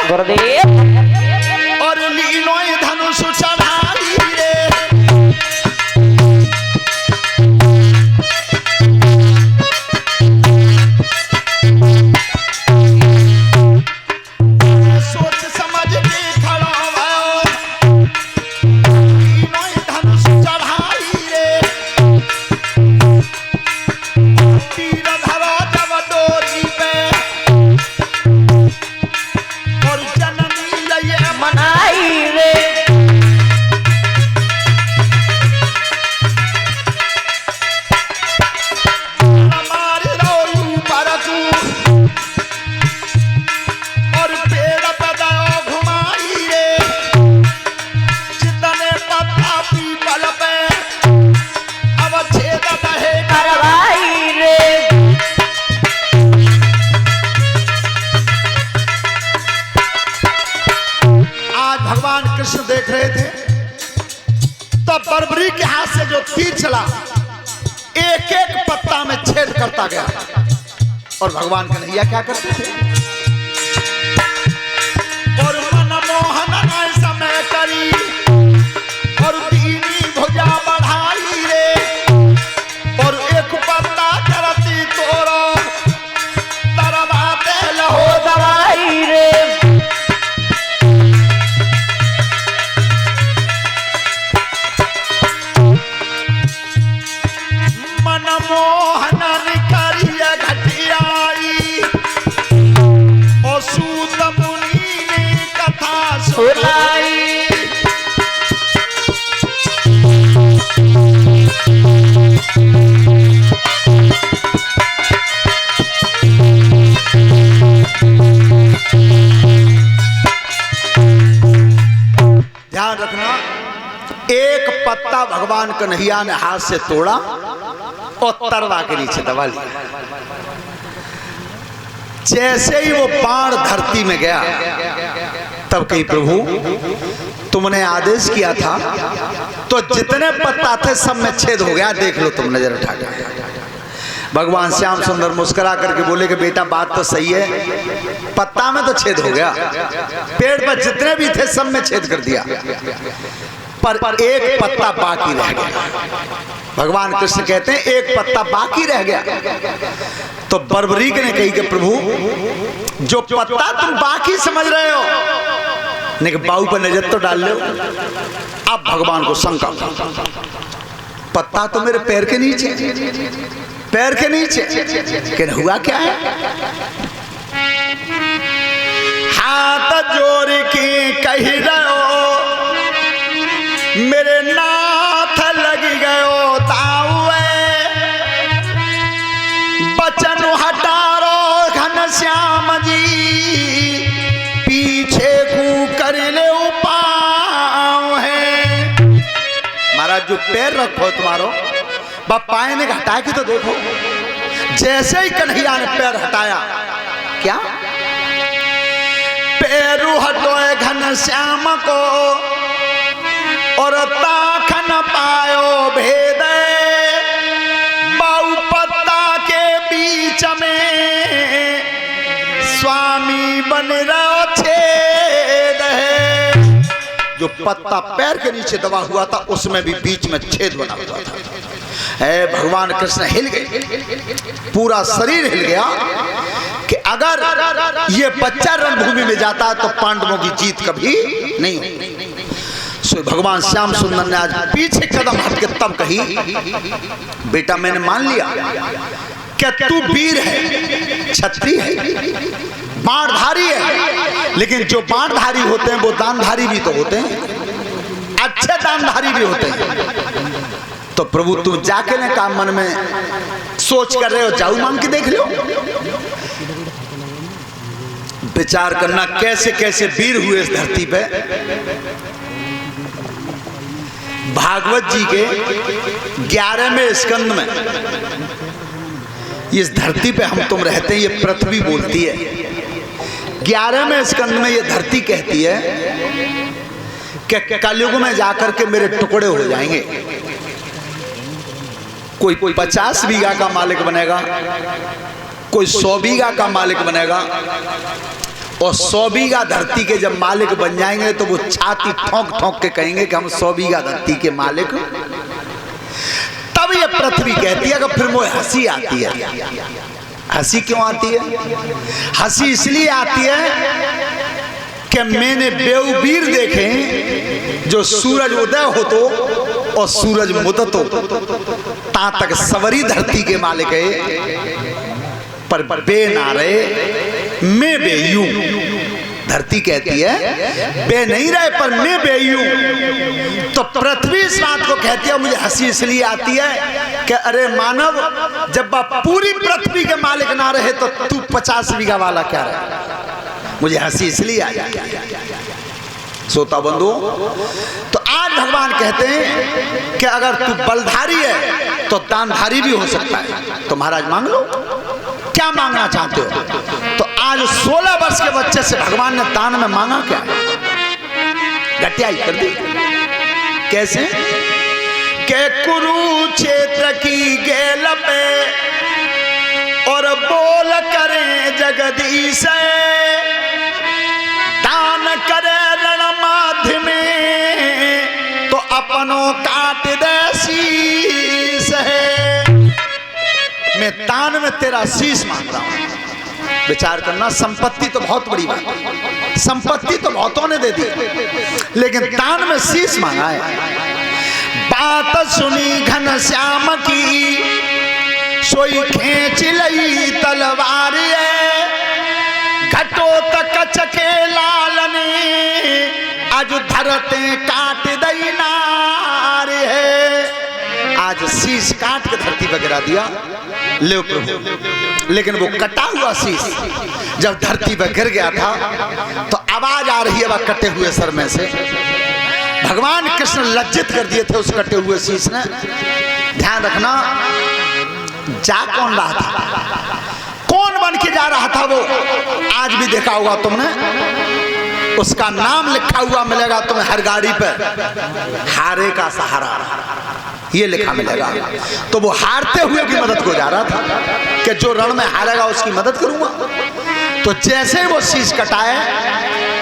गुरुदेव और लीनो धनुष चढ़ाई रे सोच समझ के खड़ा भयो लीनो धनुष चढ़ाई रे तीर धरा जब डोरी पे और जननी लये मनाई रे हमारे रोयू परतू और पेड़ पदाओ घुमाई रे जितने पत्ता पीपल पे अब छेद है करवाई रे आज भगवान कृष्ण देख रहे थे तब बर्बरी के हाथ से जो तीर चला एक एक पत्ता में छेद करता गया और भगवान कन्हैया क्या करते थे और मनमोहन समय करी और दीनी भुजा बढ़ाई रे और एक पत्ता करती तोरो तरवाते लहो दवाई रे मनमोहन करिया घटियाई और सूत मुनि ने कथा सुनाई ध्यान रखना एक पत्ता भगवान कन्हैया ने हाथ से तोड़ा और तरवा के नीचे दबा लिया जैसे ही वो बाण धरती में गया तब कही प्रभु तुमने आदेश किया था तो जितने पत्ता थे सब में छेद हो गया देख लो तुम नजर उठा के भगवान श्याम सुंदर मुस्कुरा करके बोले कि बेटा बात तो सही है पत्ता में तो छेद हो गया पेड़ पर जितने भी थे सब में छेद कर दिया पर एक पत्ता बाकी रह गया भगवान कृष्ण कहते हैं एक पत्ता बाकी रह गया तो बर्बरीक ने कही कि प्रभु जो पत्ता तुम बाकी समझ रहे हो लेकिन बाहु पर नजर तो डाल लो अब भगवान को शंका पत्ता तो मेरे पैर के नीचे कि हुआ क्या है हाथ जोड़ के कह रहे मेरे नाथ लग गयो ताऊए बचन हटारो घनश्याम जी पीछे को कर ले पाँव है महाराज जो पैर रखो तुम्हारो बापाए ने हटा के तो देखो जैसे ही कन्हैया ने पैर हटाया क्या पैरू हटोए घनश्याम को और ताखन पायो भेद बाऊ पत्ता के बीच में स्वामी बन रहो छेद है जो पत्ता पैर के नीचे दबा हुआ था उसमें भी बीच में छेद बना हुआ था भगवान कृष्ण हिल गए पूरा शरीर हिल गया कि अगर ये बच्चा रणभूमि में जाता तो पांडवों की जीत कभी नहीं होती सो भगवान श्याम सुंदर ने आज पीछे कदम हट के तब कही बेटा मैंने मान लिया क्या तू वीर है क्षत्रिय है बाणधारी है लेकिन जो बाणधारी होते हैं वो दानधारी भी तो होते हैं अच्छे दानधारी भी होते हैं तो प्रभु तुम जाके ने काम मन में सोच कर रहे हो जाऊ मांग के देख लो विचार करना कैसे कैसे वीर हुए इस धरती पे भागवत जी के 11वें स्कंद में इस धरती पे हम तुम रहते हैं ये पृथ्वी बोलती है 11वें स्कंद में ये धरती कहती है कि कलयुग में जाकर के मेरे टुकड़े हो जाएंगे कोई 50 बीघा का मालिक बनेगा कोई 100 बीघा का मालिक बनेगा और 100 बीघा धरती के जब मालिक बन जाएंगे तो वो छाती ठोंक ठोंक के कहेंगे कि हम 100 बीघा धरती के मालिक। तब ये पृथ्वी कहती है कि फिर वो हंसी आती है। हंसी क्यों आती है? हंसी इसलिए आती है कि मैंने बेऊबीर देखे जो सूरज उदय हो तो और सूरज मुदत हो ता तक सवरी धरती के मालिक है, पर बे ना रहे मैं बेयू। धरती कहती है बे नहीं रहे पर मैं बेयू। तो पृथ्वी इस बात को कहती है, मुझे हंसी इसलिए आती है कि अरे मानव, जब पूरी पृथ्वी के मालिक ना रहे तो तू 50 बीघा वाला क्या रहे। मुझे हंसी इसलिए आई। श्रोता बंधु, तो आज भगवान कहते हैं कि अगर तू बलधारी है तो दानधारी भी हो सकता है। तो महाराज मांग लो, क्या मांगना चाहते हो? तो आज 16 वर्ष के बच्चे से भगवान ने दान में मांगा क्या? घटियाई कर दी। कैसे? के कुरुक्षेत्र की गेल पे और बोल करे जगदीश, दान करे रण माध्य में तो अपनों काट दे शीश है। मैं दान में तेरा शीश मांग रहा हूं। विचार करना, संपत्ति तो बहुत बड़ी बात है, संपत्ति तो बहुतों ने दे दी, लेकिन दान में शीश मांगा है। बात सुनी घनश्याम की सोई खींच लई तलवार है, घटो तक चके लालने आज धरते काट दई नार है। आज शीश काट के धरती पर गिरा दिया, ले प्रभु। लेकिन वो कटा हुआ शीश जब धरती पर गिर गया था तो आवाज आ रही है वह कटे हुए सर में से। भगवान कृष्ण लज्जित कर दिए थे उस कटे हुए शीश ने। ध्यान रखना, जा कौन रहा था, कौन बन के जा रहा था वो, आज भी देखा होगा तुमने। उसका नाम लिखा हुआ मिलेगा तुम्हें हर गाड़ी पर, हारे का सहारा ये लिखा मिलेगा। तो वो हारते हुए की मदद को जा रहा था कि जो रण में हारेगा उसकी मदद करूंगा। तो जैसे वो शीश कटाए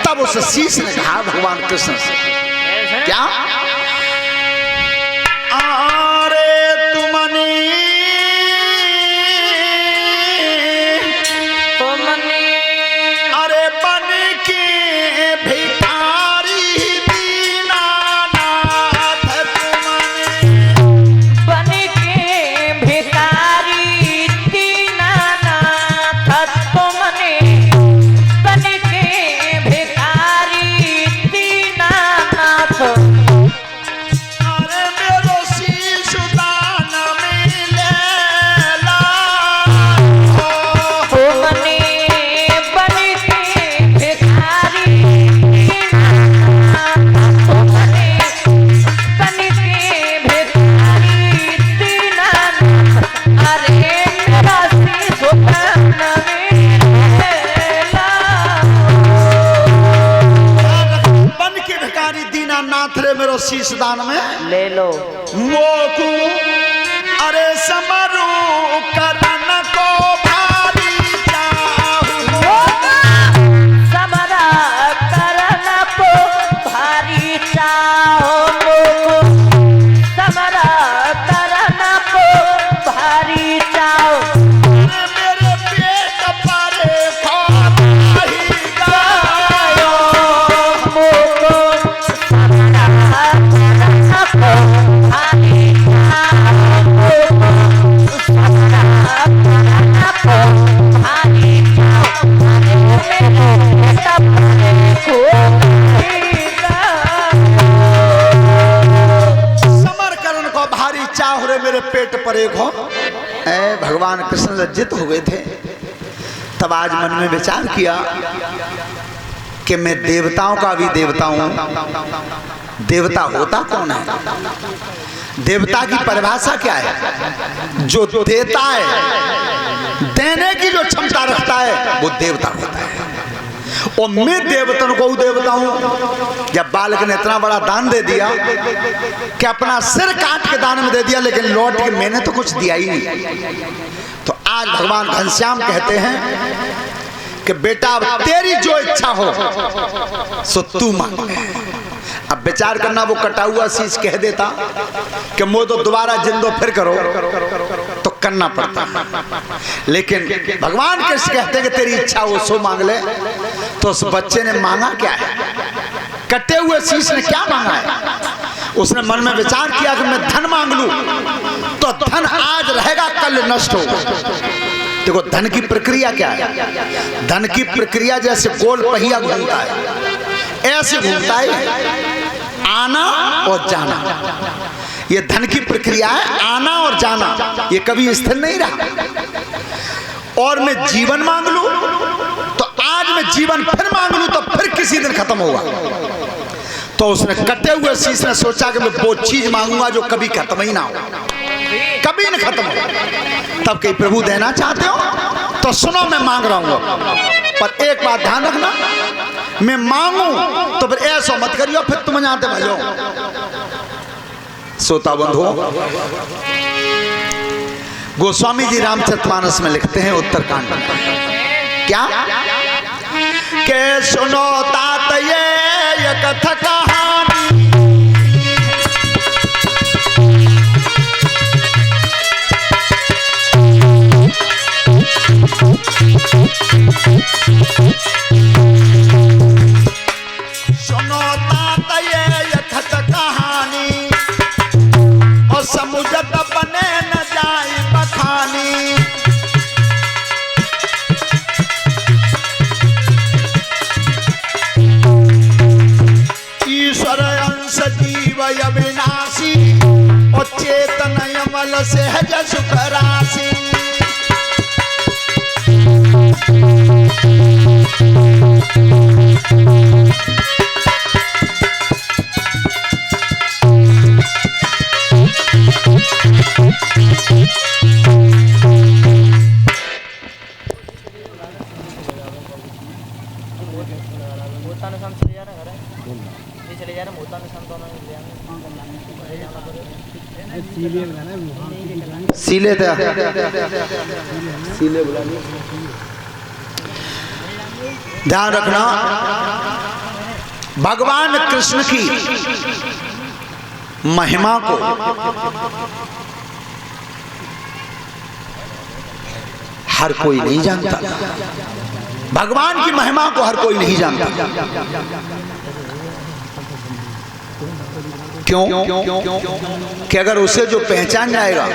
तब उस शीश ने कहा भगवान कृष्ण से, क्या आरे तुमने अरे बन के भिखारी दीनानाथ, बन के भिखारी दीनानाथ तुमने, बन के भिखारी दीनानाथ। अरे मेरो शीश दान में ले ला, तुमने बन के भिखारी दीनानाथ, तुमने बन के भिखारी दीनानाथ। अरे मेरा शीश दान में ला। बन के भिखारी दीनानाथ रे मेरो शीश दान में ले लो। मोकू अरे समरू करन को भारी चाहूं, समरा करन को भारी चाहो, समरा करन को भारी चाहो। अरे मेरे पेट पर खोही गायो, मोको समरा करन को भारी चाहो, समरा करन को भारी चाहो। मेरे सपने को समर करण को भारी चाह रे मेरे पेट पर एक हो। ऐ भगवान कृष्ण लज्जित हो गए थे। तब आज मन में विचार किया कि मैं देवताओं का भी देवता हूं। देवता होता कौन है? देवता की परिभाषा क्या है? जो देता है, देने की जो क्षमता रखता है वो देवता होता है। और मैं देवतन को देवता हूं। जब बालक ने इतना बड़ा दान दे दिया कि अपना सिर काट के दान में दे दिया, लेकिन लौट के मैंने तो कुछ दिया ही नहीं। तो आज भगवान घनश्याम कहते हैं कि बेटा अब तेरी जो इच्छा हो सो तू मांग। अब विचार करना, वो कटा हुआ शीश कह देता कि मो तो दोबारा जिंदो फिर करो तो करना पड़ता, लेकिन भगवान कृष्ण कहते हैं कि तेरी इच्छा हो सो मांग ले। तो उस बच्चे ने मांगा क्या है? कटे हुए शीश ने क्या मांगा है? उसने मन में विचार किया कि मैं धन मांग लूं तो धन आज रहेगा कल नष्ट होगा। देखो धन की प्रक्रिया क्या है? धन की प्रक्रिया जैसे गोल पहिया घूमता है, ऐसे घूमता है, आना और जाना। ये धन की प्रक्रिया है, आना और जाना, ये कभी स्थिर नहीं रहा। और मैं जीवन मांग लूं तो आज मैं जीवन फिर मांग लूं तो फिर किसी दिन खत्म होगा। तो उसने कटे हुए शीश ने सोचा कि मैं वो चीज मांगूंगा जो कभी खत्म ही ना हो, कभी न खत्म हो। तब कहीं प्रभु देना चाहते हो तो सुनो, मैं मांग रहा हूं, पर एक बात ध्यान रखना, मैं मांगू तो फिर ऐसा मत करियो फिर तुम जाते भाइयों। श्रोता बंधु, गोस्वामी जी रामचरितमानस में लिखते हैं उत्तरकांड में, क्या के सुनो तात ये कथा कहानी, सुनो तात ये कथा कहानी, और समुझत बने न जाए बखानी। ईश्वर अंश जीव अविनाशी, और चेतन अमल सहज सुख राशि। सीले ध्यान रखना, भगवान कृष्ण की महिमा को हर कोई नहीं जानता। भगवान की महिमा को हर कोई नहीं जानता। क्यों? कि अगर उसे जो पहचान जाएगा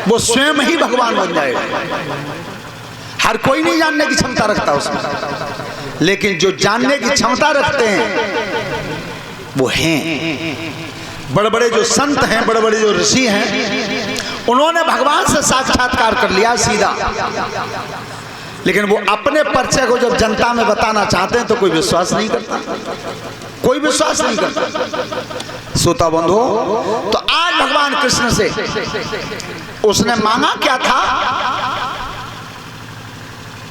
वो स्वयं ही भगवान बन जाएगा। हर कोई नहीं जानने की क्षमता रखता उसमें, लेकिन जो जानने की क्षमता रखते हैं वो हैं बड़े बड़े जो संत हैं, बड़े बड़े जो ऋषि हैं, उन्होंने भगवान से साक्षात्कार कर लिया सीधा। लेकिन वो अपने परिचय को जब जनता में बताना चाहते हैं तो कोई विश्वास नहीं करता, कोई विश्वास नहीं करता। श्रोता बंधु, तो आज भगवान कृष्ण से उसने मांगा क्या था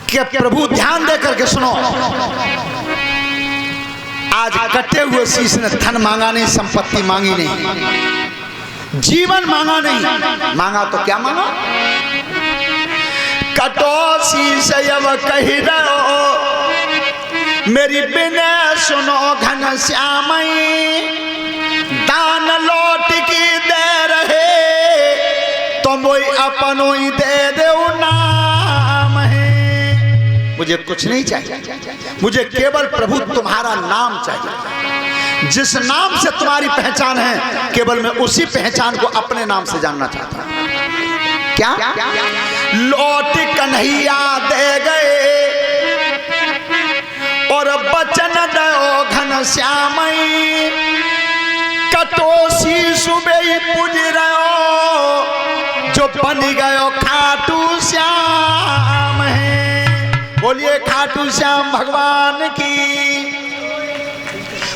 कि प्रभु ध्यान दे करके सुनो, आज कटे हुए शीश ने धन मांगा नहीं, संपत्ति मांगी नहीं, जीवन मांगा नहीं, मांगा तो क्या मांगा? कटो शीश अब कही रहो मेरी बिना सुनो घन श्यामई, दान लौट की दे रहे तो मोई अपनो ही दे दे नाम है। मुझे कुछ नहीं चाहिए, मुझे केवल प्रभु तुम्हारा नाम चाहिए। जिस नाम से तुम्हारी पहचान है केवल मैं उसी पहचान को अपने नाम से जानना चाहता हूं। क्या? लौट कन्हैया दे गए और बचन दो घन श्यामई, कटोसी सुबह पूज रहो जो बन गयो खाटू श्याम है। बोलिए खाटू श्याम भगवान की।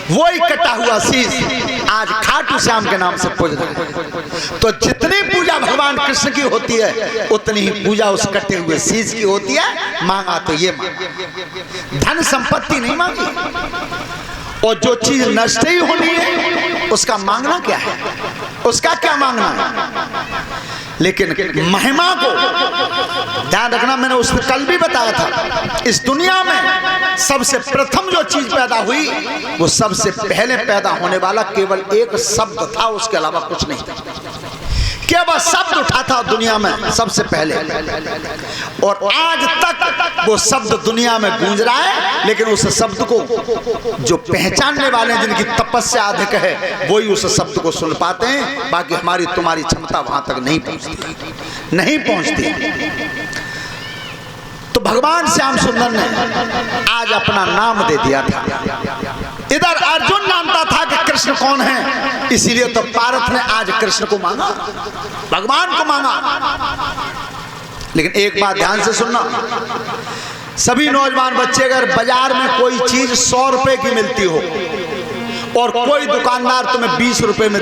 वही कटा हुआ शीश आज खाटू श्याम के नाम से पूज रहा है। तो जितनी पूजा भगवान कृष्ण की होती है उतनी ही पूजा उस कटे हुए शीश की होती है। मांगा तो ये मांगा, धन संपत्ति नहीं मांगी। और जो चीज नष्ट ही होनी है उसका मांगना क्या है? उसका क्या मांगना है? लेकिन महिमा को ध्यान रखना, मैंने उसने कल भी बताया था, इस दुनिया में सबसे प्रथम जो चीज पैदा हुई वो सबसे पहले पैदा होने वाला केवल एक शब्द था, उसके अलावा कुछ नहीं था। केवल शब्द उठा था दुनिया में सबसे पहले, और आज तक वो शब्द दुनिया में गूंज रहा है। लेकिन उस शब्द को जो पहचानने वाले हैं, जिनकी तपस्या अधिक है, वही उस शब्द को सुन पाते हैं। बाकी हमारी तुम्हारी क्षमता वहां तक नहीं पहुंचती, नहीं पहुंचती। तो भगवान श्याम सुंदर ने आज अपना नाम दे दिया था। इधर अर्जुन जानता था कि कृष्ण कौन है, इसीलिए तो पार्थ ने आज कृष्ण को मांगा, भगवान को मांगा। लेकिन एक बात ध्यान से सुनना, सभी नौजवान बच्चे, अगर बाजार में कोई चीज 100 रुपए की मिलती हो और कोई दुकानदार तुम्हें 20 रुपए में